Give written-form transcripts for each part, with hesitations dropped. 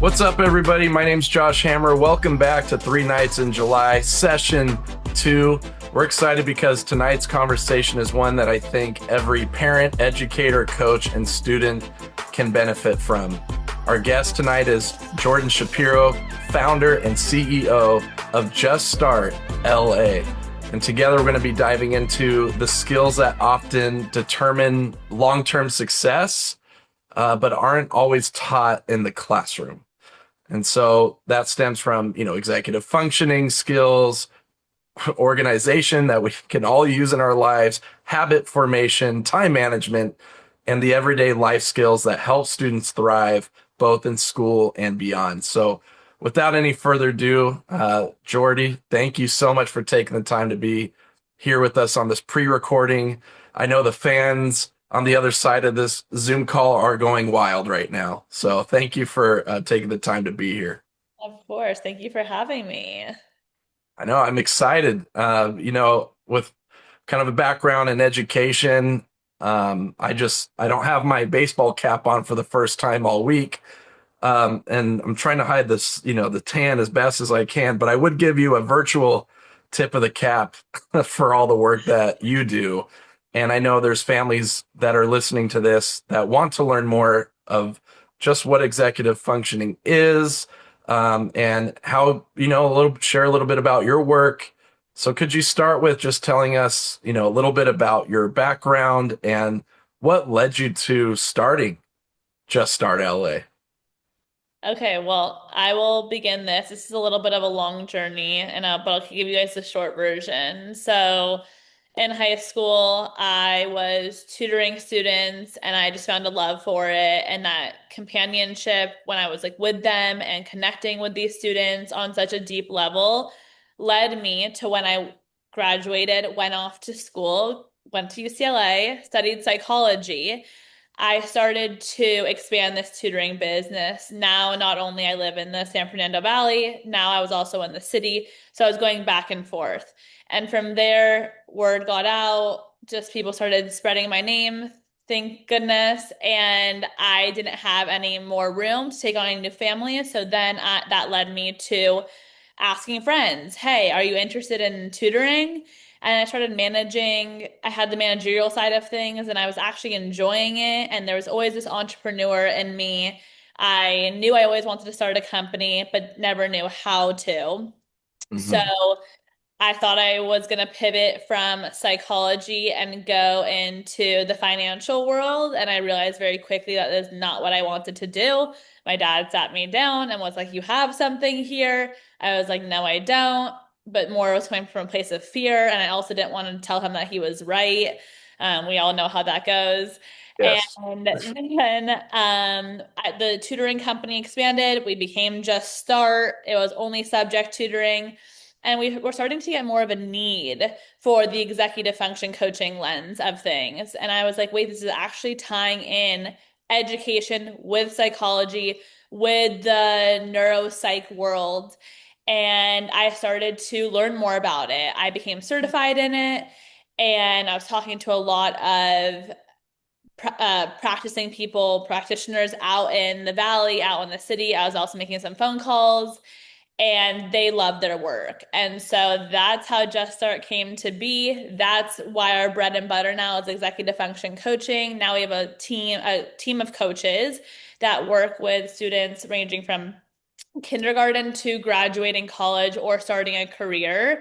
What's up, everybody? My name's Josh Hammer. Welcome back to 3 Nights in July, session 2. We're excited because tonight's conversation is one that I think every parent, educator, coach, and student can benefit from. Our guest tonight is Jordyn Shapiro, founder and CEO of Just Start LA. And together we're going to be diving into the skills that often determine long-term success, but aren't always taught in the classroom. And so that stems from, executive functioning skills, organization that we can all use in our lives, habit formation, time management, and the everyday life skills that help students thrive both in school and beyond. So without any further ado, Jordy, thank you so much for taking the time to be here with us on this pre-recording. I know the fans on the other side of this Zoom call are going wild right now. So thank you for taking the time to be here. Of course. Thank you for having me. I know I'm excited. With kind of a background in education, I don't have my baseball cap on for the first time all week. And I'm trying to hide this, the tan as best as I can, but I would give you a virtual tip of the cap for all the work that you do. And I know there's families that are listening to this that want to learn more of just what executive functioning is, and how, share a little bit about your work. So could you start with just telling us, a little bit about your background and what led you to starting Just Start LA? Okay, well, I will begin this. This is a little bit of a long journey, but I'll give you guys the short version. So, in high school, I was tutoring students, and I just found a love for it, and that companionship when I was like with them and connecting with these students on such a deep level led me to when I graduated, went off to school, went to UCLA, studied psychology. I started to expand this tutoring business. Now, not only I live in the San Fernando Valley, now I was also in the city. So I was going back and forth. And from there, word got out, just people started spreading my name, thank goodness. And I didn't have any more room to take on any new families. So then that led me to asking friends, hey, are you interested in tutoring? And I started managing. I had the managerial side of things and I was actually enjoying it. And there was always this entrepreneur in me. I knew I always wanted to start a company, but never knew how to. So Hmm. I thought I was going to pivot from psychology and go into the financial world. And I realized very quickly that is not what I wanted to do. My dad sat me down and was like, you have something here. I was like, no, I don't. But more was coming from a place of fear. And I also didn't want to tell him that he was right. We all know how that goes. Yes. And then the tutoring company expanded. We became Just Start. It was only subject tutoring. And we were starting to get more of a need for the executive function coaching lens of things. And I was like, wait, this is actually tying in education with psychology, with the neuropsych world. And I started to learn more about it. I became certified in it. And I was talking to a lot of practicing people, practitioners out in the valley, out in the city. I was also making some phone calls and they love their work. And so that's how Just Start came to be. That's why our bread and butter now is executive function coaching. Now we have a team of coaches that work with students ranging from kindergarten to graduating college or starting a career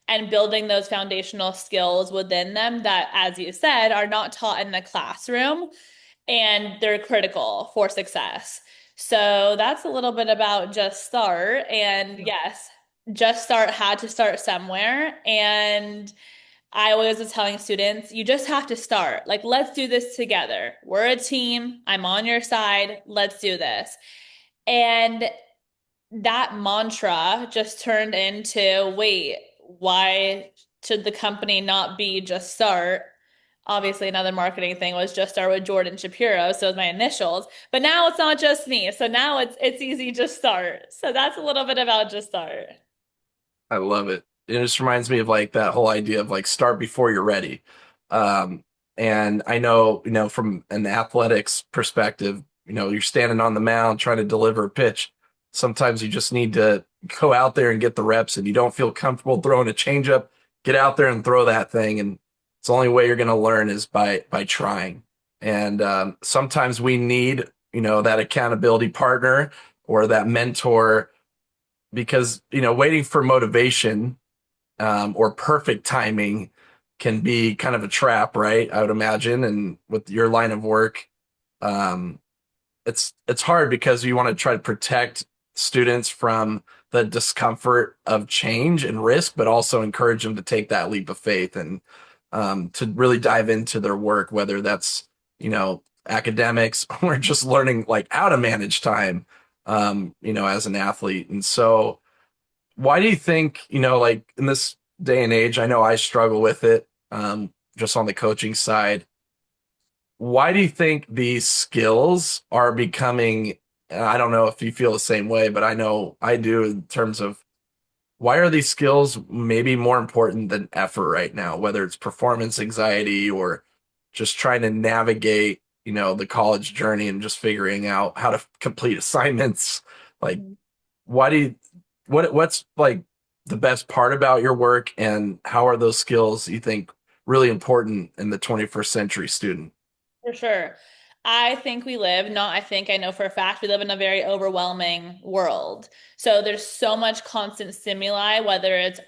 and building those foundational skills within them that, as you said, are not taught in the classroom and they're critical for success. So that's a little bit about Just Start. And yes, Just Start had to start somewhere. And I always was telling students, you just have to start. Like, let's do this together. We're a team. I'm on your side. Let's do this. And that mantra just turned into, wait, why should the company not be Just Start? Obviously, another marketing thing was Just Start with Jordyn Shapiro, so it was my initials. But now it's not just me. So now it's easy Just Start. So that's a little bit about Just Start. I love it. It just reminds me of like that whole idea of like start before you're ready. Um, and I know, from an athletics perspective, you're standing on the mound trying to deliver a pitch. sometimes you just need to go out there and get the reps, and you don't feel comfortable throwing a changeup, get out there and throw that thing. And it's the only way you're going to learn is by trying. And sometimes we need, that accountability partner or that mentor because, waiting for motivation or perfect timing can be kind of a trap, right? I would imagine. And with your line of work, um, it's hard because you want to try to protect students from the discomfort of change and risk, but also encourage them to take that leap of faith and to really dive into their work, whether that's academics or just learning like how to manage time, as an athlete. And so, why do you think like in this day and age? I know I struggle with it, just on the coaching side. Why do you think these skills are becoming, and I don't know if you feel the same way, but I know I do in terms of why are these skills maybe more important than effort right now, whether it's performance anxiety or just trying to navigate, the college journey and just figuring out how to complete assignments. Like, why do you, what's like the best part about your work and how are those skills you think really important in the 21st century student? For sure. I think we live, not I think, I know for a fact, we live in a very overwhelming world. So there's so much constant stimuli, whether it's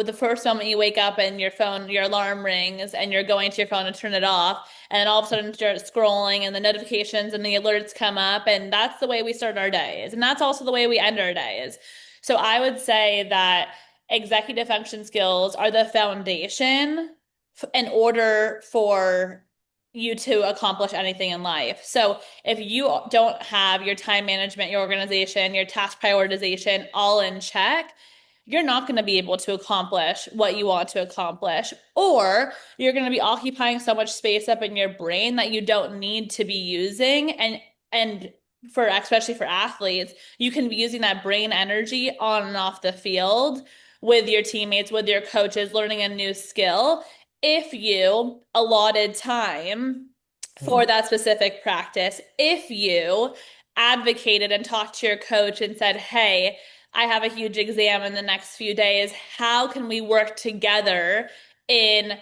the first moment you wake up and your phone, your alarm rings and you're going to your phone to turn it off, and all of a sudden you start scrolling and the notifications and the alerts come up, and that's the way we start our days. And that's also the way we end our days. So I would say that executive function skills are the foundation in order for you to accomplish anything in life. So if you don't have your time management, your organization, your task prioritization all in check, you're not going to be able to accomplish what you want to accomplish, or you're going to be occupying so much space up in your brain that you don't need to be using. And for especially for athletes, you can be using that brain energy on and off the field with your teammates, with your coaches, learning a new skill if you allotted time for that specific practice, if you advocated and talked to your coach and said, hey, I have a huge exam in the next few days. How can we work together in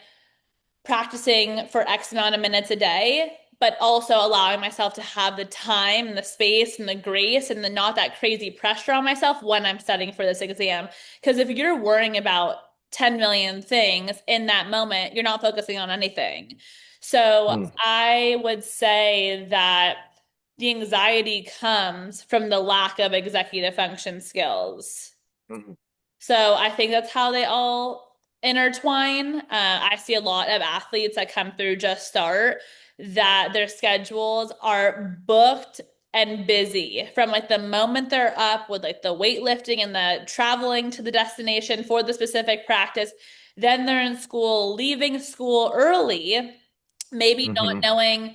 practicing for X amount of minutes a day, but also allowing myself to have the time and the space and the grace and the not that crazy pressure on myself when I'm studying for this exam? Because if you're worrying about 10 million things in that moment, you're not focusing on anything. So Mm, I would say that the anxiety comes from the lack of executive function skills. mm, So I think that's how they all intertwine. I see a lot of athletes that come through Just Start that their schedules are booked and busy from like the moment they're up with like the weightlifting and the traveling to the destination for the specific practice. Then they're in school, leaving school early, maybe not mhm. knowing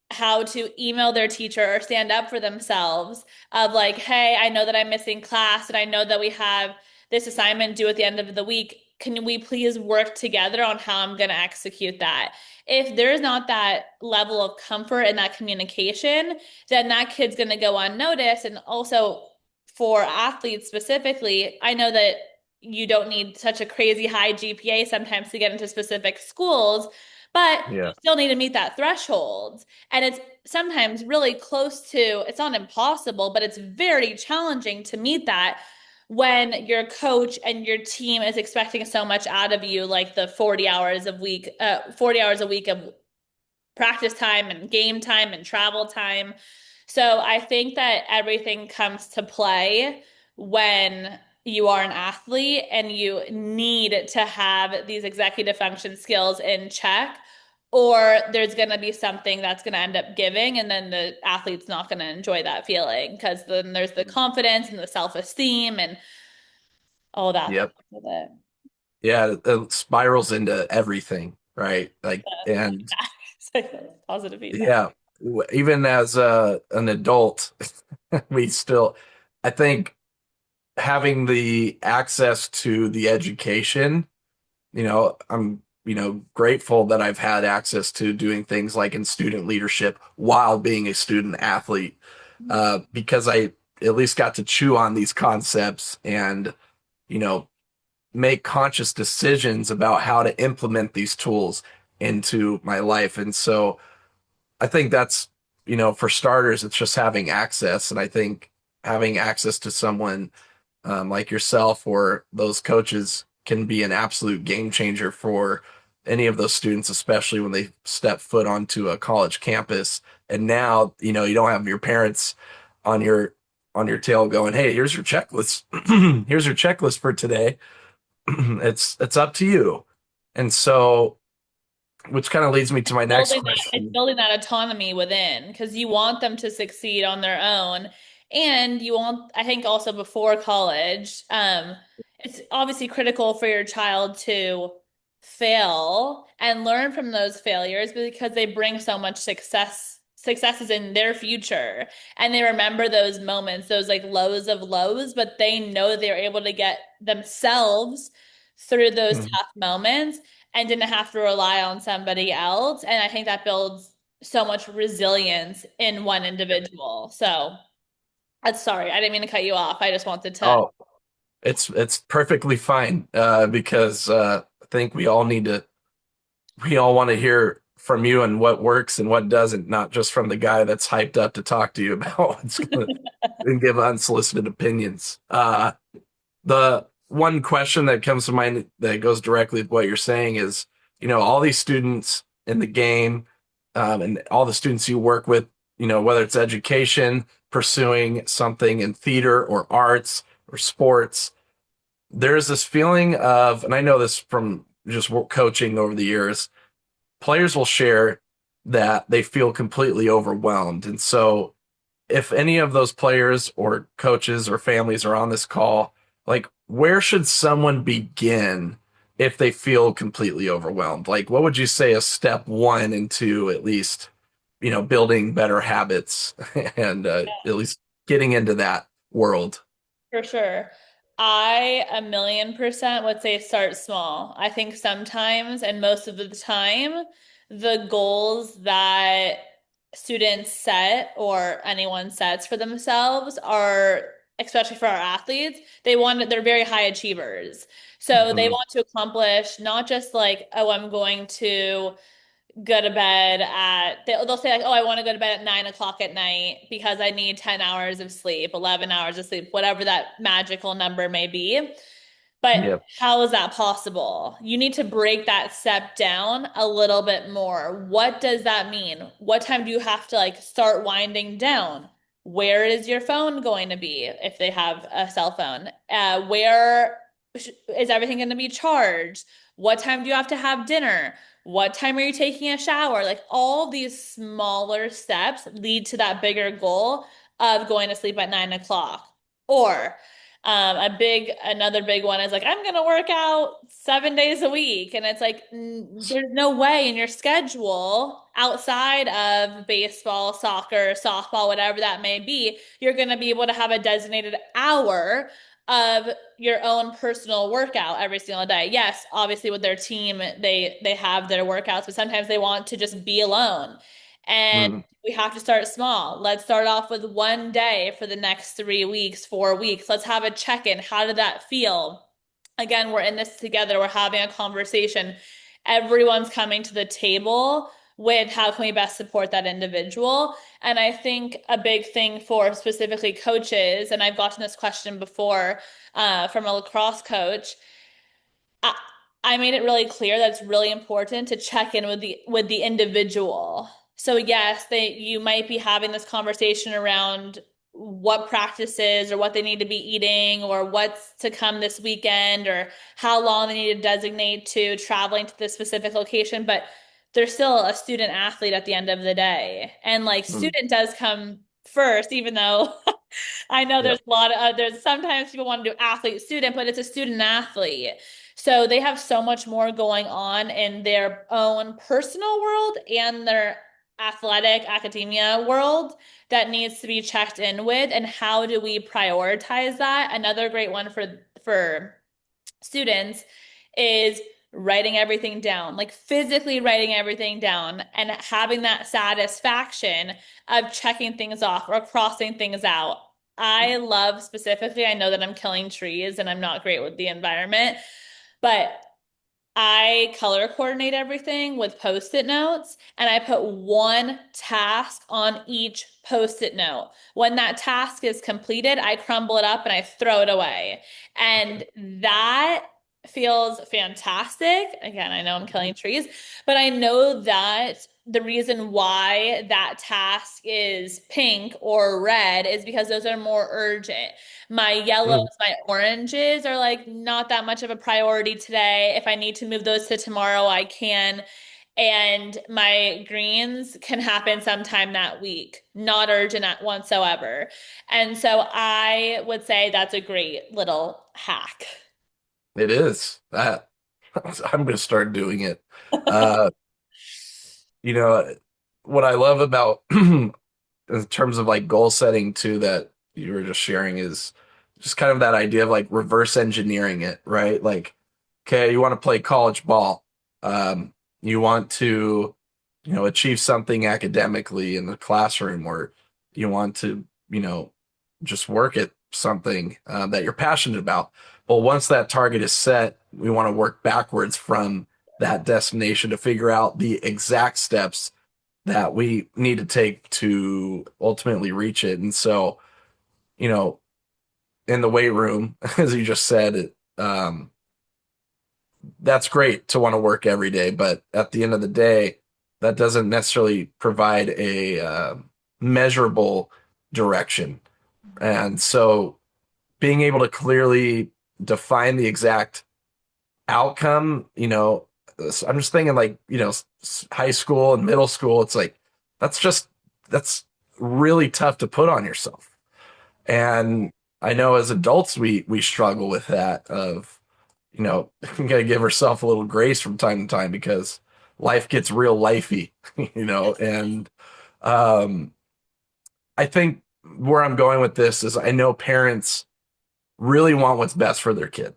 how to email their teacher or stand up for themselves of like, hey, I know that I'm missing class and I know that we have this assignment due at the end of the week. Can we please work together on how I'm going to execute that? If there's not that level of comfort and that communication, then that kid's going to go unnoticed. And also for athletes specifically, I know that you don't need such a crazy high GPA sometimes to get into specific schools, but you Yeah. still need to meet that threshold. And it's sometimes really close to, it's not impossible, but it's very challenging to meet that when your coach and your team is expecting so much out of you, like the 40 hours a week of practice time and game time and travel time. So I think that everything comes to play when you are an athlete and you need to have these executive function skills in check, or there's going to be something that's going to end up giving, and then the athlete's not going to enjoy that feeling because then there's the confidence and the self-esteem and all that Yep. with it. Yeah, it spirals into everything, right? Like, and Positive feedback. yeah, even as an adult, we still, I think having the access to the education, I'm, grateful that I've had access to doing things like in student leadership while being a student athlete, because at least got to chew on these concepts and, you know, make conscious decisions about how to implement these tools into my life. And so I think that's, for starters, it's just having access. And I think having access to someone like yourself or those coaches can be an absolute game changer for any of those students, especially when they step foot onto a college campus. And now, you don't have your parents on your tail going, "Hey, here's your checklist. Here's your checklist for today. It's up to you." And so, which kind of leads me to my next It's question. building that autonomy within because you want them to succeed on their own. And you want, I think also before college, it's obviously critical for your child to fail and learn from those failures because they bring so much successes in their future. And they remember those moments, those like lows of lows, but they know they're able to get themselves through those Mhm. tough moments and didn't have to rely on somebody else. And I think that builds so much resilience in one individual. So that's sorry, I didn't mean to cut you off. I just wanted to. Oh, it's perfectly fine because I think we all want to hear from you and what works and what doesn't, not just from the guy that's hyped up to talk to you about what's going to and give unsolicited opinions. The one question that comes to mind that goes directly with what you're saying is, all these students in the game, and all the students you work with, whether it's education, pursuing something in theater or arts or sports, there's this feeling of, and I know this from just coaching over the years, players will share that they feel completely overwhelmed. And so if any of those players or coaches or families are on this call, like where should someone begin if they feel completely overwhelmed? Like what would you say is step one into at least, building better habits and at least getting into that world? For sure. I 1,000,000% would say start small. I think sometimes and most of the time, the goals that students set or anyone sets for themselves are, especially for our athletes, they're very high achievers. So they Mhm. want to accomplish not just like, oh, I'm going to go to bed at they'll say like, oh, I want to go to bed at 9 o'clock at night because I need 10 hours of sleep, 11 hours of sleep, whatever that magical number may be. But Yep. how is that possible? You need to break that step down a little bit more. What does that mean? What time do you have to like start winding down? Where is your phone going to be if they have a cell phone? Where is everything going to be charged? What time do you have to have dinner? What time are you taking a shower? Like all these smaller steps lead to that bigger goal of going to sleep at 9 o'clock. Or another big one is like, I'm gonna work out 7 days a week. And it's like, there's no way in your schedule outside of baseball, soccer, softball, whatever that may be, you're gonna be able to have a designated hour of your own personal workout every single day. Yes, obviously with their team, they have their workouts, but sometimes they want to just be alone. And Mm. we have to start small. Let's start off with one day for the next 3 weeks, 4 weeks. Let's have a check-in. How did that feel? Again, we're in this together. We're having a conversation. Everyone's coming to the table with how can we best support that individual. And I think a big thing for specifically coaches, and I've gotten this question before from a lacrosse coach, I, I made it really clear that it's really important to check in with the individual. So yes, they you might be having this conversation around what practices or what they need to be eating or what's to come this weekend or how long they need to designate to traveling to the specific location, but they're still a student athlete at the end of the day. And like Mm. student does come first, even though I know there's Yep. a lot of there's sometimes people want to do athlete student, but it's a student athlete. So they have so much more going on in their own personal world and their athletic academia world that needs to be checked in with. And how do we prioritize that? Another great one for students is writing everything down, like physically writing everything down and having that satisfaction of checking things off or crossing things out. I love specifically, I know that I'm killing trees and I'm not great with the environment, but I color coordinate everything with post-it notes and I put one task on each post-it note. When that task is completed, I crumble it up and I throw it away. And that feels fantastic. Again, I know I'm killing trees, but I know that the reason why that task is pink or red is because those are more urgent. My yellows, Mm. my oranges are like not that much of a priority today. If I need to move those to tomorrow, I can. And my greens can happen sometime that week, not urgent whatsoever. And so I would say that's a great little hack. It is that I'm going to start doing it. Uh, you know, what I love about in terms of like goal setting too that you were just sharing is just kind of that idea of like reverse engineering it, right? Like, okay, you want to play college ball. You want to, achieve something academically in the classroom, or you want to, just work at something that you're passionate about. Well, once that target is set, we want to work backwards from that destination to figure out the exact steps that we need to take to ultimately reach it. And so, you know, in the weight room, as you just said, that's great to want to work every day, but at the end of the day, that doesn't necessarily provide a measurable direction. And so, being able to clearly define the exact outcome, I'm just thinking like, high school and middle school, it's like that's just that's really tough to put on yourself. And I know as adults we struggle with that of, we gotta give ourselves a little grace from time to time because life gets real lifey, and um I think where I'm going with this is I know parents really want what's best for their kid.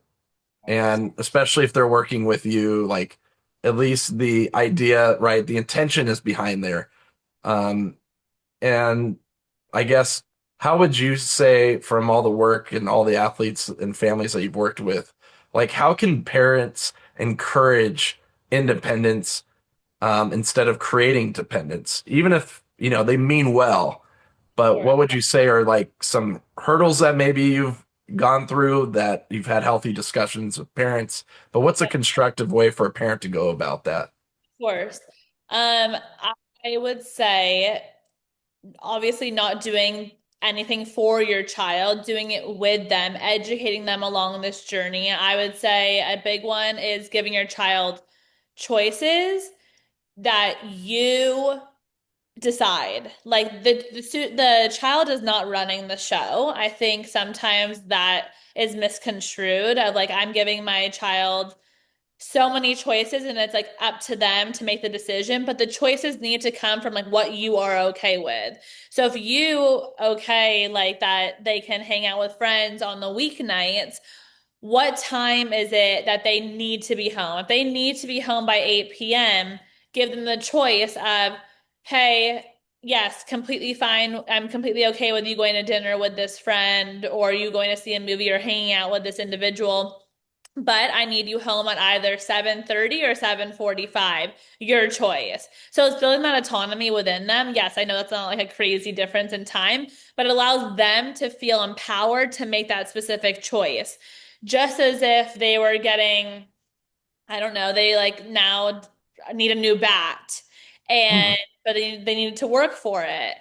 And especially if they're working with you, like at least the idea, right? The intention is behind there. Um, and I guess how would you say from all the work and all the athletes and families that you've worked with, like how can parents encourage independence instead of creating dependence, even if they mean well? But Sure. what would you say are like some hurdles that maybe you've gone through that you've had healthy discussions with parents? But what's a constructive way for a parent to go about that? Course. I would say obviously not doing anything for your child, doing it with them, educating them along this journey. I would say a big one is giving your child choices that you decide. Like the child is not running the show. I think sometimes that is misconstrued of like I'm giving my child so many choices and it's like up to them to make the decision, but the choices need to come from like what you are okay with. So if you okay like that they can hang out with friends on the weeknights, what time is it that they need to be home? If they need to be home by 8 p.m., give them the choice of, hey, yes, completely fine. I'm completely okay with you going to dinner with this friend or you going to see a movie or hanging out with this individual. But I need you home at either 7:30 or 7:45. Your choice. So it's building that autonomy within them. Yes, I know that's not like a crazy difference in time, but it allows them to feel empowered to make that specific choice. Just as if they were getting, I don't know, they like now need a new bat Hmm. and but they needed to work for it.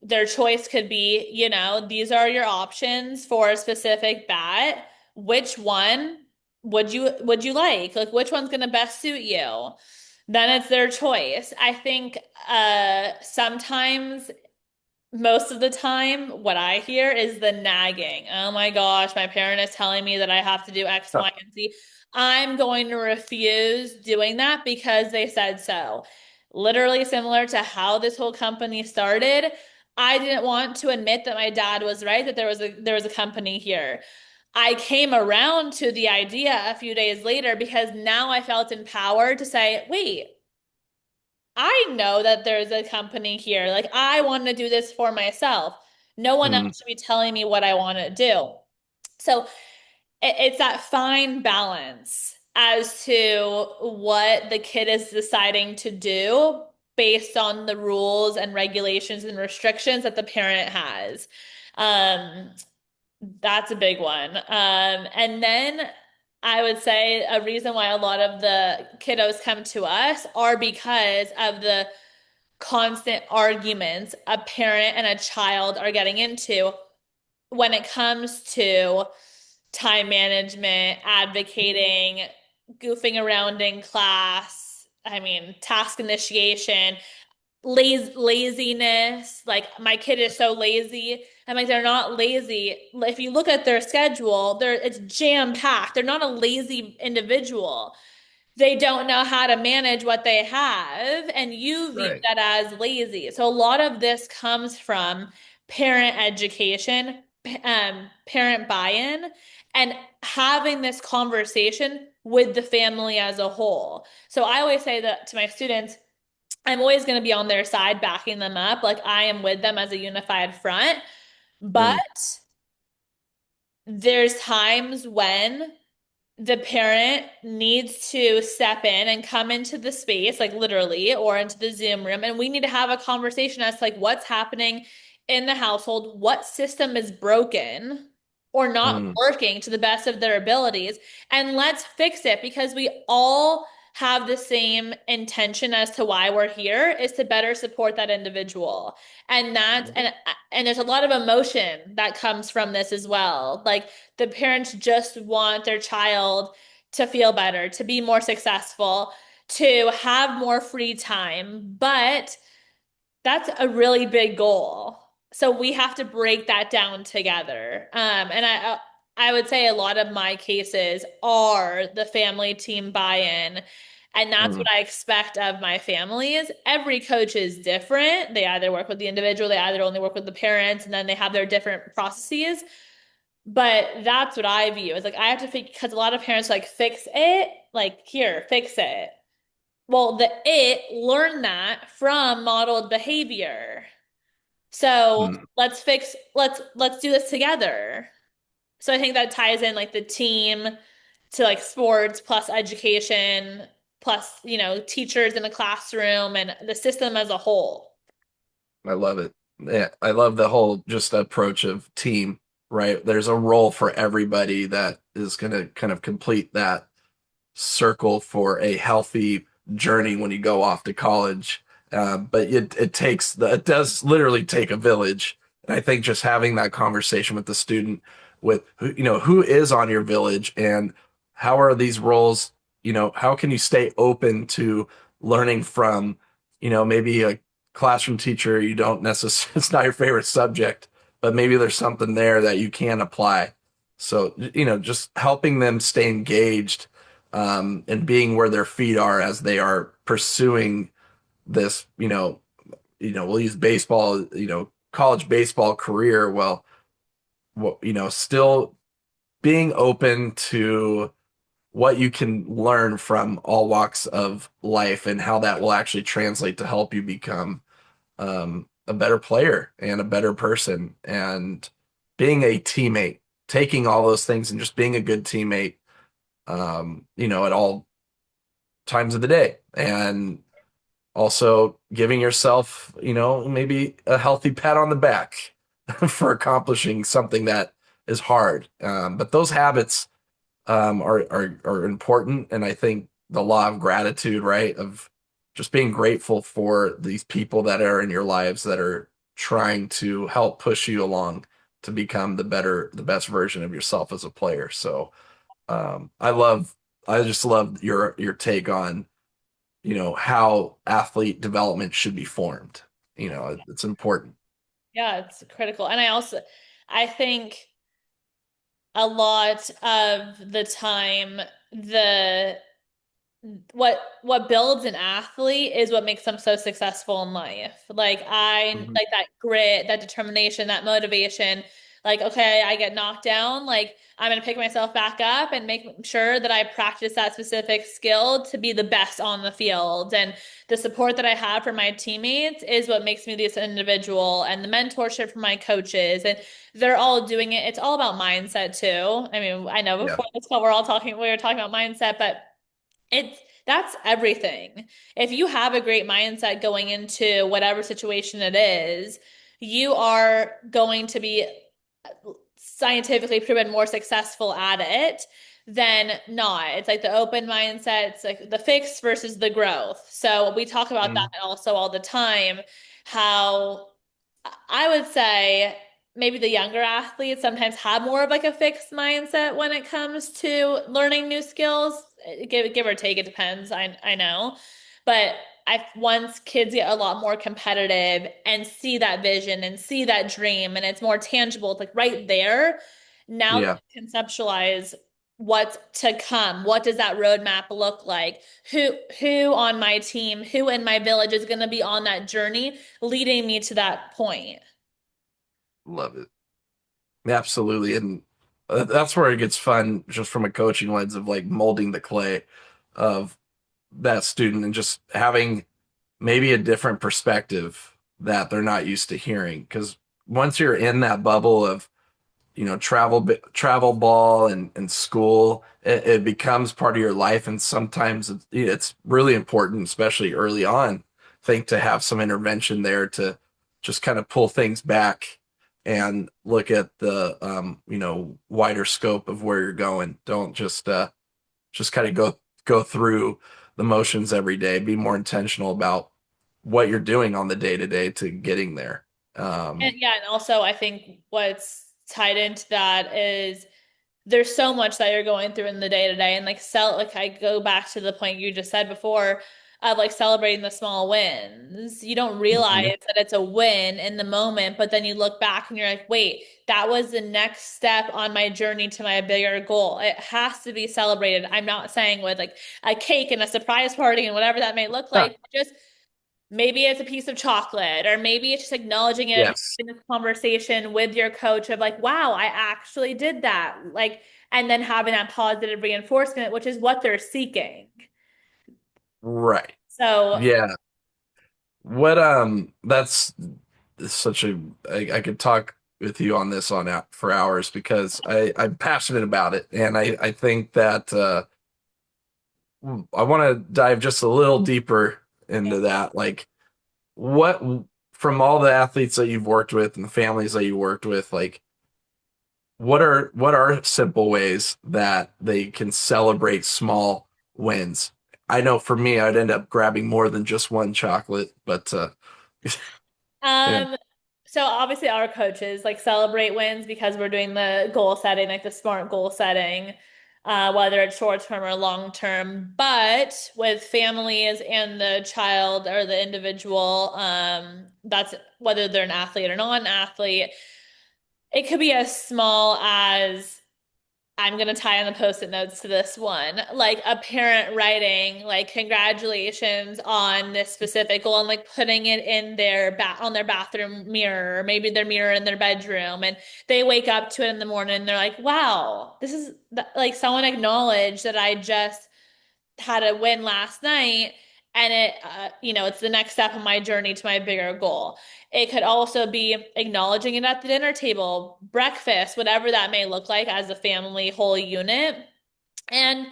Their choice could be, these are your options for a specific bat. Which one would you like? Like which one's gonna best suit you? Then it's their choice. I think sometimes most of the time, what I hear is the nagging. Oh my gosh, my parent is telling me that I have to do X, Y, and Z. I'm going to refuse doing that because they said so. Literally similar to how this whole company started. I didn't want to admit that my dad was right, that there was a company here. I came around to the idea a few days later because now I felt empowered to say, wait, I know that there's a company here. Like I want to do this for myself. No one else Mm, should be telling me what I want to do. So it's that fine balance as to what the kid is deciding to do based on the rules and regulations and restrictions that the parent has. Um, that's a big one. And then I would say a reason why a lot of the kiddos come to us are because of the constant arguments a parent and a child are getting into when it comes to time management, advocating, goofing around in class. I mean, task initiation, laziness. Like my kid is so lazy. I'm like, they're not lazy. If you look at their schedule, it's jam packed. They're not a lazy individual. They don't know how to manage what they have, and you view right. that as lazy. So a lot of this comes from parent education, parent buy-in, and having this conversation with the family as a whole. So I always say that to my students, I'm always going to be on their side, backing them up. Like I am with them as a unified front. But Mm, there's times when the parent needs to step in and come into the space, like literally, or into the Zoom room, and we need to have a conversation as to like what's happening in the household, what system is broken or not mm, working to the best of their abilities, and let's fix it because we all have the same intention as to why we're here is to better support that individual. And that's and there's a lot of emotion that comes from this as well. Like the parents just want their child to feel better, to be more successful, to have more free time. But that's a really big goal. So we have to break that down together. And I would say a lot of my cases are the family team buy-in. And that's mm. what I expect of my families. Every coach is different. They either work with the individual, they either only work with the parents, and then they have their different processes. But that's what I view. Is like I have to fix because a lot of parents like fix it, like here, fix it. Well, the it learned that from modeled behavior. So Mm. let's do this together. So I think that ties in like the team to like sports plus education plus, teachers in the classroom and the system as a whole. I love it. Yeah, I love the whole just approach of team, right? There's a role for everybody that is going to kind of complete that circle for a healthy journey when you go off to college. But it does literally take a village. And I think just having that conversation with the student with who is on your village and how are these roles, how can you stay open to learning from, maybe a classroom teacher you don't necessarily, it's not your favorite subject, but maybe there's something there that you can apply. So, just helping them stay engaged and being where their feet are as they are pursuing this, we'll use baseball, college baseball career. Still being open to what you can learn from all walks of life and how that will actually translate to help you become a better player and a better person and being a teammate, taking all those things and just being a good teammate, at all times of the day and also giving yourself, maybe a healthy pat on the back for accomplishing something that is hard. But those habits are important, and I think the law of gratitude, right, of just being grateful for these people that are in your lives that are trying to help push you along to become the best version of yourself as a player. So I just love your take on how athlete development should be formed. It's important. Yeah, it's critical. And I think a lot of the time the what builds an athlete is what makes them so successful in life. Like I Mhm. like that grit, that determination, that motivation. Like, okay, I get knocked down, like I'm gonna pick myself back up and make sure that I practice that specific skill to be the best on the field. And the support that I have from my teammates is what makes me this individual, and the mentorship from my coaches. And they're all doing it. It's all about mindset too. I mean, I know Yeah. before this call we were talking about mindset, but it's that's everything. If you have a great mindset going into whatever situation it is, you are going to be scientifically proven more successful at it than not. It's like the open mindset, it's like the fix versus the growth. So we talk about that Mhm. also all the time, how I would say maybe the younger athletes sometimes have more of like a fixed mindset when it comes to learning new skills. Give or take, it depends. I know. But I once kids get a lot more competitive and see that vision and see that dream and it's more tangible. It's like right there. Now they Yeah. can conceptualize what's to come. What does that roadmap look like? Who on my team, who in my village is going to be on that journey leading me to that point? Love it. Absolutely. And that's where it gets fun just from a coaching lens of like molding the clay of that student and just having maybe a different perspective that they're not used to hearing. Because once you're in that bubble of travel ball and school, it becomes part of your life, and sometimes it's really important, especially early on, I think, to have some intervention there to just kind of pull things back and look at the wider scope of where you're going. Don't just kind of go through the motions every day. Be more intentional about what you're doing on the day to day to getting there. And yeah, and also I think what's tied into that is there's so much that you're going through in the day to day, and like I go back to the point you just said before of like celebrating the small wins. You don't Mhm. realize that it's a win in the moment, but then you look back and you're like, wait, that was the next step on my journey to my bigger goal. It has to be celebrated. I'm not saying with like a cake and a surprise party and whatever that may look like, just maybe it's a piece of chocolate, or maybe it's just acknowledging it and Yes. having this conversation with your coach of like, wow, I actually did that. Like, and then having that positive reinforcement, which is what they're seeking. Right. So, Yeah. What that's such a I could talk with you on this for hours because I'm passionate about it, and I think that I want to dive just a little deeper into that. Like, what from all the athletes that you've worked with and the families that you worked with, like what are simple ways that they can celebrate small wins? I know for me, I'd end up grabbing more than just one chocolate, but yeah, um, so obviously our coaches like celebrate wins because we're doing the goal setting, like the smart goal setting, whether it's short term or long term. But with families and the child or the individual, that's whether they're an athlete or non-athlete, it could be as small as I'm gonna tie on the post-it notes to this one, like a parent writing like congratulations on this specific goal and like putting it in their on their bathroom mirror, or maybe their mirror in their bedroom, and they wake up to it in the morning and they're like, wow, this is like someone acknowledged that I just had a win last night, and it's the next step on my journey to my bigger goal. It could also be acknowledging it at the dinner table, breakfast, whatever that may look like as a family whole unit. And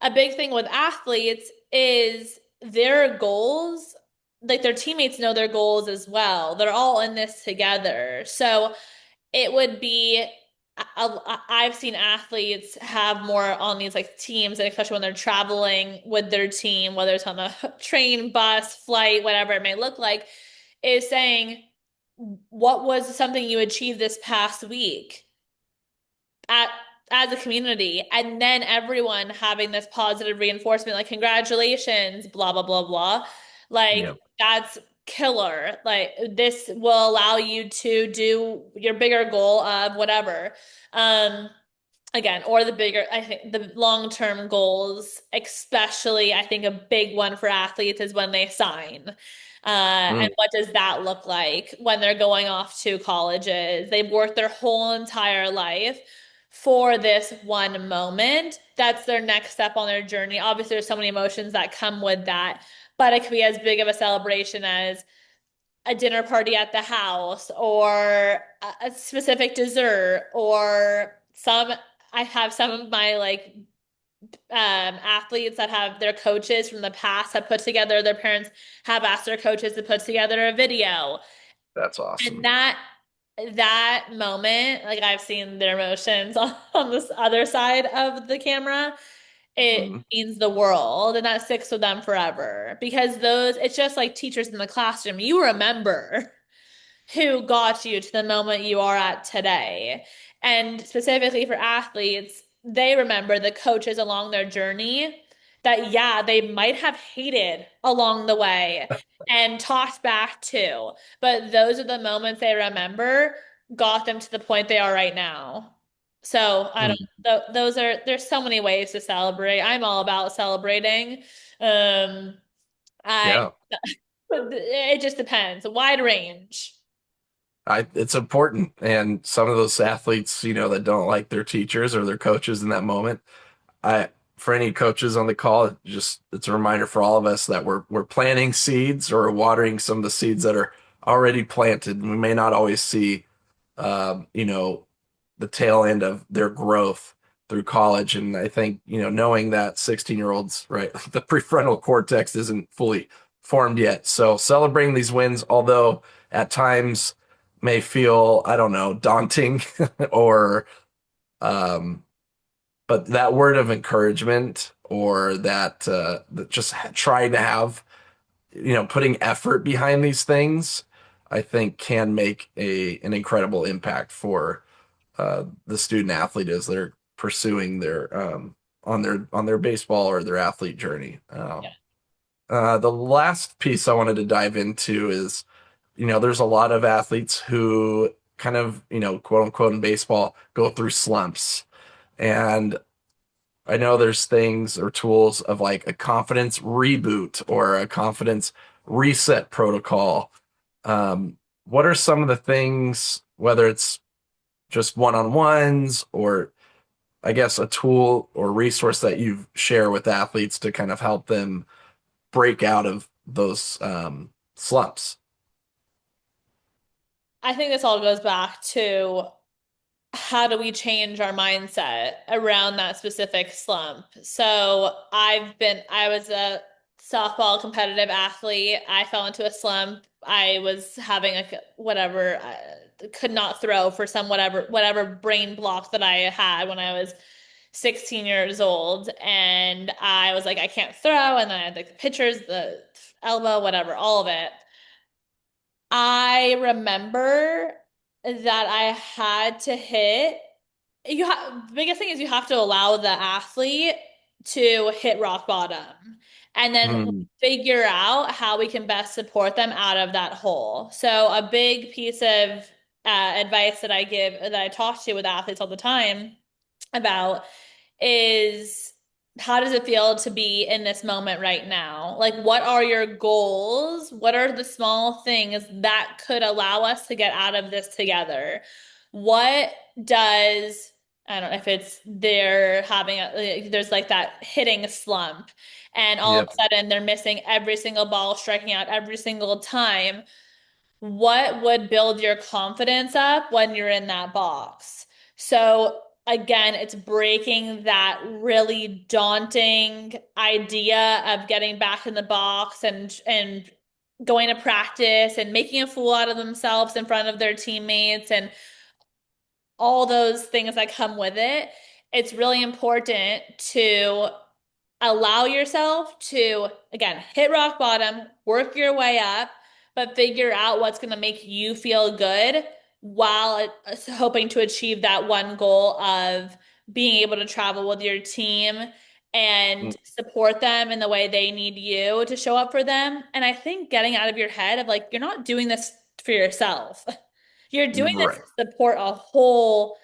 a big thing with athletes is their goals, like their teammates know their goals as well. They're all in this together. So it would be I've seen athletes have more on these like teams, and especially when they're traveling with their team, whether it's on a train, bus, flight, whatever it may look like, is saying, what was something you achieved this past week at as a community, and then everyone having this positive reinforcement, like congratulations, blah blah blah blah. yeah, Like that's killer. Like this will allow you to do your bigger goal of whatever. Um, again, or the bigger, I think the long-term goals, especially, I think a big one for athletes is when they sign. And Mm, what does that look like when they're going off to colleges? They've worked their whole entire life for this one moment. That's their next step on their journey. Obviously, there's so many emotions that come with that, but it could be as big of a celebration as a dinner party at the house or a specific dessert or some I have some of my like athletes that have their coaches from the past have put together their parents have asked their coaches to put together a video that's and awesome. that moment like I've seen their emotions on this other side of the camera it Mm, means the world and that sticks with them forever because those it's just like teachers in the classroom you remember who got you to the moment you are at today. And specifically for athletes, they remember the coaches along their journey that, yeah, they might have hated along the way and talked back to, but those are the moments they remember got them to the point they are right now. So I don't, mm, those are, there's so many ways to celebrate. I'm all about celebrating. Um, I, yeah. it just depends, a wide range. It's important. And some of those athletes, that don't like their teachers or their coaches in that moment, I for any coaches on the call, it's a reminder for all of us that we're planting seeds or watering some of the seeds that are already planted. And we may not always see, um, you know, the tail end of their growth through college. And I think, knowing that 16-year-olds, right, the prefrontal cortex isn't fully formed yet. So celebrating these wins, although at times may feel, I don't know, daunting or, um, but that word of encouragement or that just trying to have, putting effort behind these things, I think can make an incredible impact for the student athlete as they're pursuing their on their baseball or their athlete journey. The last piece I wanted to dive into is, there's a lot of athletes who kind of, quote unquote in baseball go through slumps. And I know there's things or tools of like a confidence reboot or a confidence reset protocol. What are some of the things, whether it's just one-on-ones or I guess a tool or resource that you share with athletes to kind of help them break out of those slumps? I think this all goes back to how do we change our mindset around that specific slump? So I was a softball competitive athlete. I fell into a slump. I was having a whatever, could not throw for some whatever brain block that I had when I was 16 years old. And I was like, I can't throw. And then I had like the pitchers, the elbow, whatever, all of it. I remember that I had to hit. The biggest thing is you have to allow the athlete to hit rock bottom and then Mm, figure out how we can best support them out of that hole. So a big piece of advice that I give that I talk to with athletes all the time about is how does it feel to be in this moment right now? Like, what are your goals? What are the small things that could allow us to get out of this together? What does, I don't know if it's they're having there's like that hitting slump, and all of yep. a sudden they're missing every single ball, striking out every single time. What would build your confidence up when you're in that box? So again, it's breaking that really daunting idea of getting back in the box and going to practice and making a fool out of themselves in front of their teammates and all those things that come with it. It's really important to allow yourself to, again, hit rock bottom, work your way up, but figure out what's going to make you feel good while hoping to achieve that one goal of being able to travel with your team Mm, and support them in the way they need you to show up for them. And I think getting out of your head of like, you're not doing this for yourself. You're doing this right. to support a whole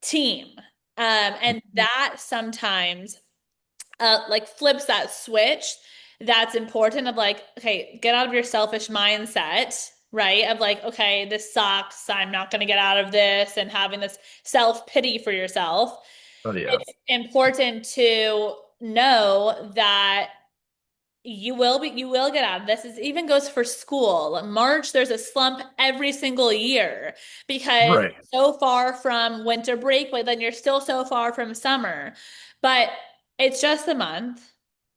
team. And that sometimes like flips that switch that's important of like, okay, get out of your selfish mindset, right? Of like, okay, this sucks. I'm not going to get out of this and having this self-pity for yourself. Oh yeah. It's important to know that you will get out of this. It even goes for school. March, there's a slump every single year because Right. so far from winter break, but then you're still so far from summer. But it's just a month.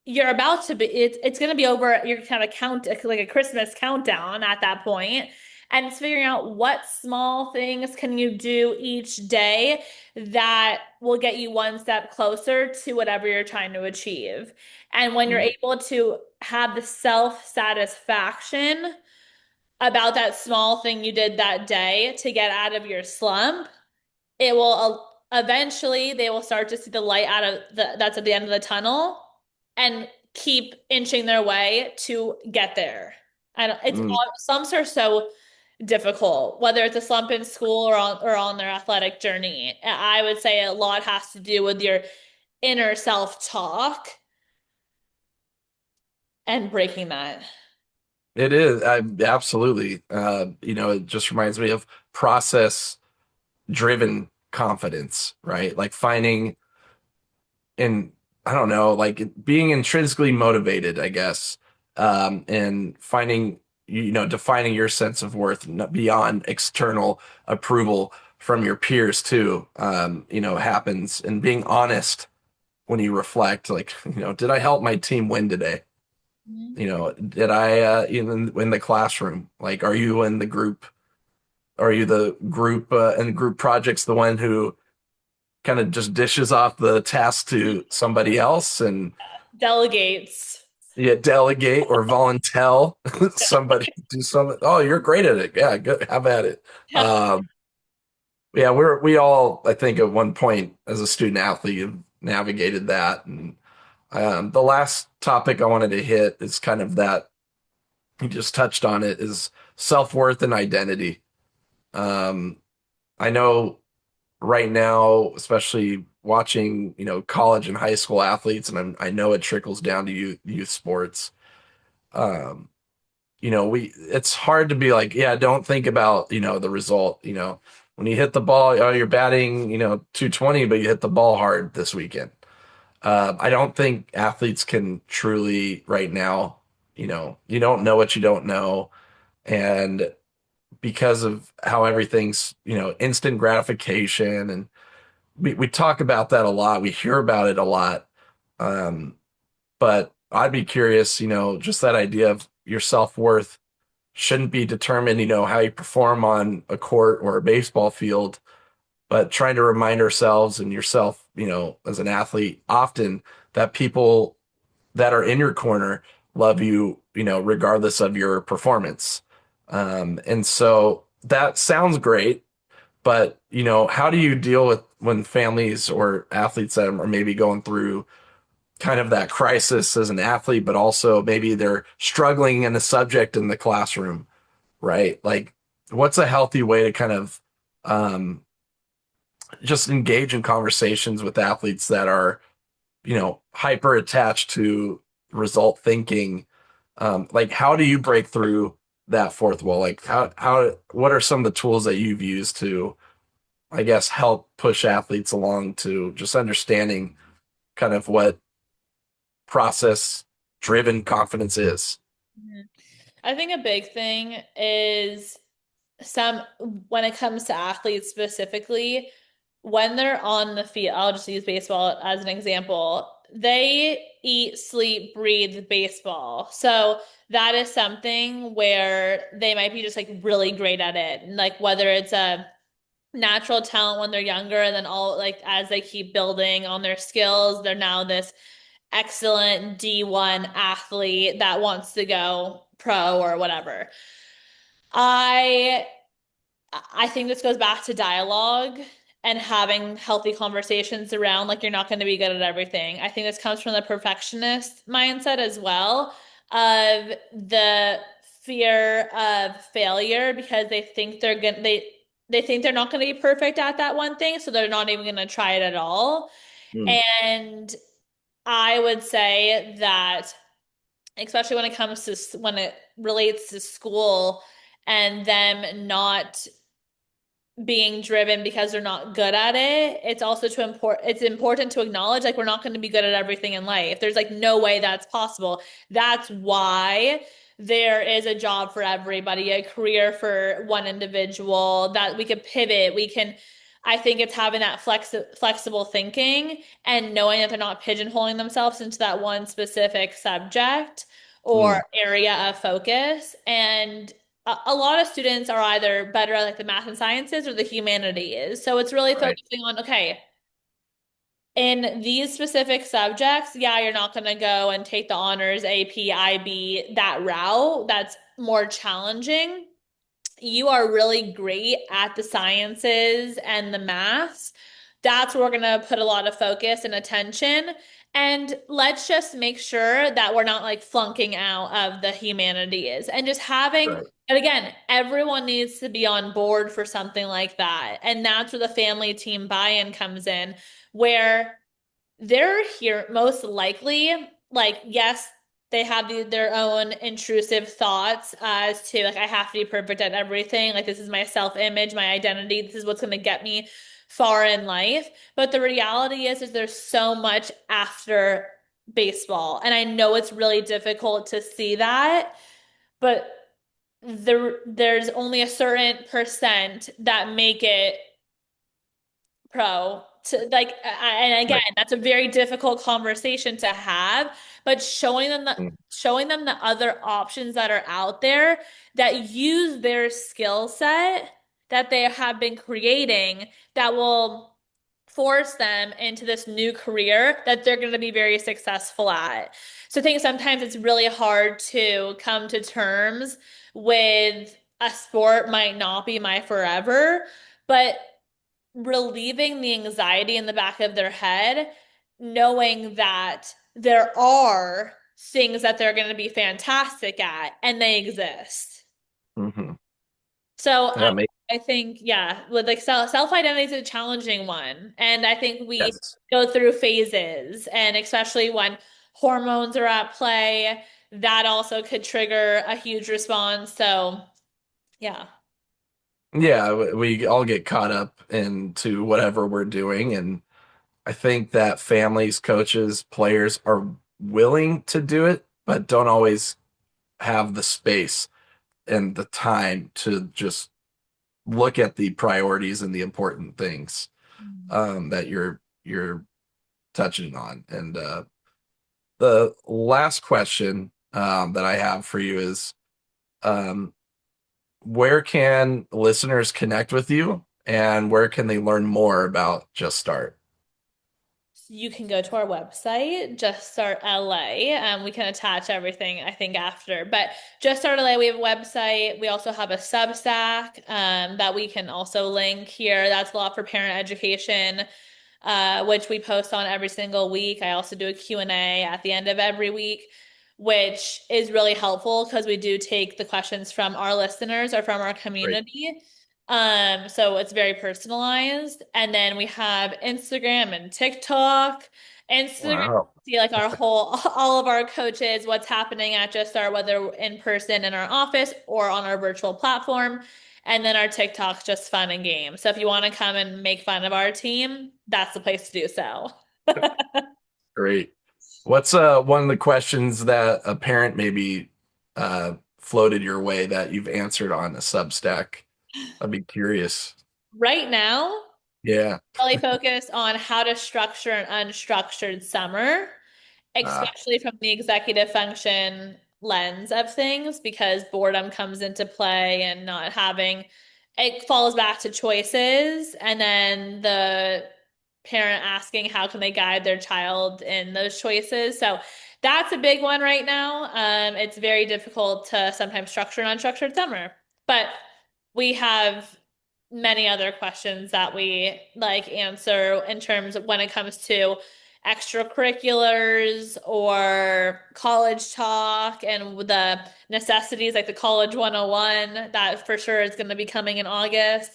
You're about to be, it's going to be over. You're kind of count like a Christmas countdown at that point. And it's figuring out what small things can you do each day that will get you one step closer to whatever you're trying to achieve. And when you're Mm. able to have the self-satisfaction about that small thing you did that day to get out of your slump, it will eventually they will start to see the light out of that's at the end of the tunnel and keep inching their way to get there. I don't, it's Mm. all, some are so difficult, whether it's a slump in school or on their athletic journey. I would say a lot has to do with your inner self-talk and breaking that. It is. Absolutely. It just reminds me of process driven confidence, right? Like finding and I don't know, like being intrinsically motivated, I guess, and finding, defining your sense of worth beyond external approval from your peers too, happens and being honest when you reflect, like, did I help my team win today? Mhm. Did I, even in the classroom, like, are you in the group? Are you the group and group projects the one who kind of just dishes off the task to somebody else and Delegates. yeah, delegate or volunteer somebody do something. Oh, you're great at it. Yeah, good. Have at it. Yeah. Yeah, we all, I think, at one point as a student athlete have navigated that. And the last topic I wanted to hit is kind of that you just touched on it is self-worth and identity. Um, I know right now, especially watching, college and high school athletes, and I know it trickles down to youth sports. Um, it's hard to be like, yeah, don't think about, the result. When you hit the ball, oh, you're batting, 220, but you hit the ball hard this weekend. I don't think athletes can truly right now, you don't know what you don't know. And because of how everything's, instant gratification and we talk about that a lot. We hear about it a lot. Um, but I'd be curious, just that idea of your self-worth shouldn't be determined, how you perform on a court or a baseball field, but trying to remind ourselves and yourself, as an athlete, often that people that are in your corner love you, regardless of your performance. And so that sounds great, but how do you deal with when families or athletes that are maybe going through kind of that crisis as an athlete, but also maybe they're struggling in a subject in the classroom, right? Like, what's a healthy way to kind of um, just engage in conversations with athletes that are, hyper attached to result thinking? Like, how do you break through that fourth wall? Like, what are some of the tools that you've used to, I guess, help push athletes along to just understanding kind of what process driven confidence is? Mhm. I think a big thing is some when it comes to athletes specifically, when they're on the field, I'll just use baseball as an example. They eat, sleep, breathe baseball. So that is something where they might be just like really great at it. And like whether it's a natural talent when they're younger and then all like as they keep building on their skills, they're now this excellent D1 athlete that wants to go pro or whatever. I I think this goes back to dialogue and having healthy conversations around like you're not going to be good at everything. I think this comes from the perfectionist mindset as well of the fear of failure because they think they're going they they think they're not going to be perfect at that one thing, so they're not even going to try it at all. Mm, And I would say that, especially when it comes to when it relates to school and them not being driven because they're not good at it, it's also it's important to acknowledge like we're not going to be good at everything in life. There's like no way that's possible. That's why there is a job for everybody, a career for one individual that we can pivot. We can, I think it's having that flexible thinking and knowing that they're not pigeonholing themselves into that one specific subject or mm, area of focus. And a lot of students are either better at like the math and sciences or the humanities. So it's really right. focusing on, okay, in these specific subjects, yeah, you're not going to go and take the honors AP, IB, that route. That's more challenging. You are really great at the sciences and the maths. That's where we're going to put a lot of focus and attention. And let's just make sure that we're not like flunking out of the humanities and just having, Right. and again, everyone needs to be on board for something like that. And that's where the family team buy-in comes in, where they're here most likely, like, yes, they have their own intrusive thoughts as to, like, I have to be perfect at everything. Like, this is my self-image, my identity. This is what's going to get me far in life. But the reality is there's so much after baseball. And I know it's really difficult to see that, but there's only a certain percent that make it pro to like and again Right. that's a very difficult conversation to have, but Mm, showing them the other options that are out there that use their skill set that they have been creating that will force them into this new career that they're going to be very successful at. So I think sometimes it's really hard to come to terms with a sport might not be my forever, but relieving the anxiety in the back of their head, knowing that there are things that they're going to be fantastic at and they exist. hmm So That makes I think, yeah, with like self-identity is a challenging one. And I think we yes. go through phases, and especially when hormones are at play, that also could trigger a huge response. So, yeah. Yeah, we all get caught up into whatever we're doing, and I think that families, coaches, players are willing to do it, but don't always have the space and the time to just look at the priorities and the important things that you're touching on. And the last question that I have for you is, um, where can listeners connect with you, and where can they learn more about Just Start? You can go to our website, Just Start LA. We can attach everything, I think, after. But Just Start LA, we have a website. We also have a Substack that we can also link here. That's Law for Parent Education, which we post on every single week. I also do a Q&A at the end of every week, which is really helpful because we do take the questions from our listeners or from our Great. community. So it's very personalized. And then we have Instagram and TikTok. Instagram, Wow. see like our whole, all of our coaches, what's happening at Just Start, whether in person in our office or on our virtual platform. And then our TikTok's just fun and games. So if you want to come and make fun of our team, that's the place to do so. Great. What's one of the questions that a parent maybe floated your way that you've answered on a Substack? I'd be curious. Right now, Yeah. really focus on how to structure an unstructured summer, Uh, especially from the executive function lens of things, because boredom comes into play and not having it falls back to choices, and then the parent asking how can they guide their child in those choices. So that's a big one right now. It's very difficult to sometimes structure an unstructured summer, but we have many other questions that we like answer in terms of when it comes to extracurriculars or college talk and the necessities like the college 101 that for sure is going to be coming in August.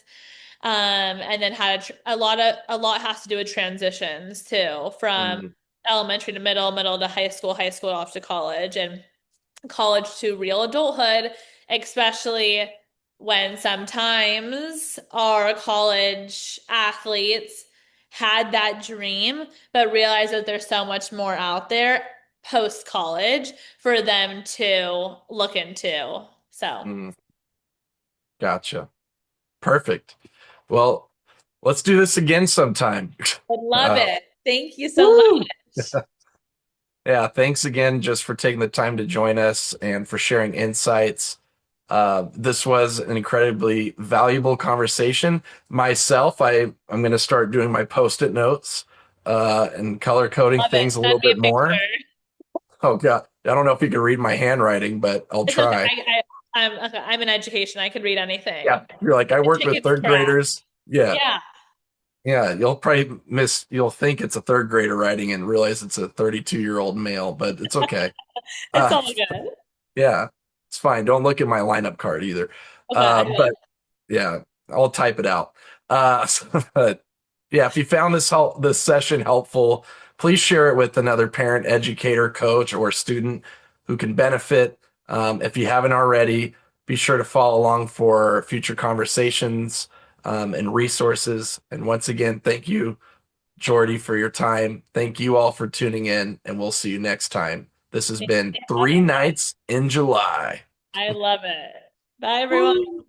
And then had a lot has to do with transitions too, from Mm, elementary to middle, middle to high school off to college, and college to real adulthood, especially when sometimes our college athletes had that dream, but realized that there's so much more out there post college for them to look into. So, mm, gotcha. Perfect. Well, let's do this again sometime. I love Uh, it. Thank you so Woo! much. Yeah, thanks again just for taking the time to join us and for sharing insights. This was an incredibly valuable conversation. Myself, I'm going to start doing my post-it notes and color coding Love it. things a Send little me bit a picture. more. Oh God, I don't know if you can read my handwriting, but I'll It's okay. try. I'm in education. I could read Yeah, anything. you're like I The work with ticket's third cracked. graders. Yeah, Yeah. yeah. You'll probably you'll think it's a third grader writing and realize it's a 32-year-old male, but it's okay. It's Uh, all good. yeah, it's fine. Don't look at my lineup card either. Okay, I But will. yeah, I'll type it out. But yeah, if you found this session helpful, please share it with another parent, educator, coach, or student who can benefit. If you haven't already, be sure to follow along for future conversations and resources. And once again, thank you, Jordy, for your time. Thank you all for tuning in, and we'll see you next time. This has been Three Nights in July. I love it. Bye, everyone. Woo!